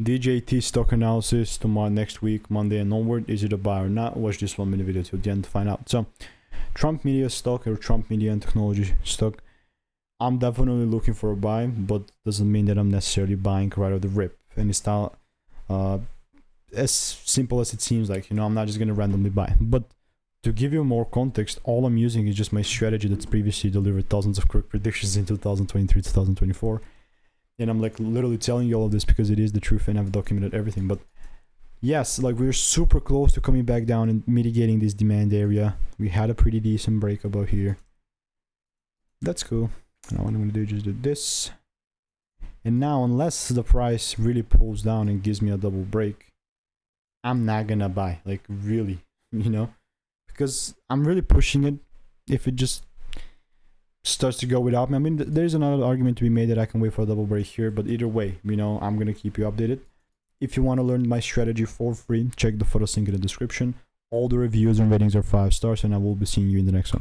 DJT stock analysis tomorrow, next week, Monday and onward. Is it a buy or not? Watch this 1 minute video till the end to find out. So Trump Media stock, or Trump Media and Technology stock, I'm definitely looking for a buy, but doesn't mean that I'm necessarily buying right off the rip. And it's not as simple as it seems like, you know, I'm not just going to randomly buy. But to give you more context, all I'm using is just my strategy that's previously delivered thousands of correct predictions in 2023, 2024. And I'm like literally telling you all of this because it is the truth and I've documented everything. But yes, like we're super close to coming back down and mitigating this demand area. We had a pretty decent break about here. That's cool. Now what I'm going to do is just do this. And now, unless the price really pulls down and gives me a double break, I'm not going to buy. Like really, you know, because I'm really pushing it. If it just starts to go without me, I mean, there's another argument to be made that I can wait for a double break here, but either way, you know, I'm going to keep you updated. If you want to learn my strategy for free, check the photos link in the description. All the reviews and ratings are 5 stars, and I will be seeing you in the next one.